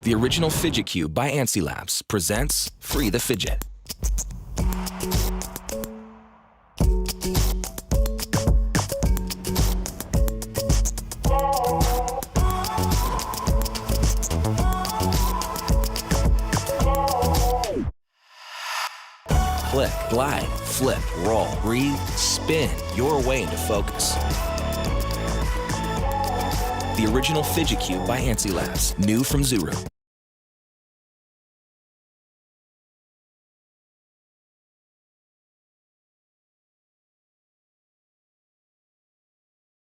The original Fidget Cube by Ansi Labs presents Free the Fidget. Click, glide, flip, roll, breathe, spin your way into focus. The original Fidget Cube by Ansi Labs, new from Zuru.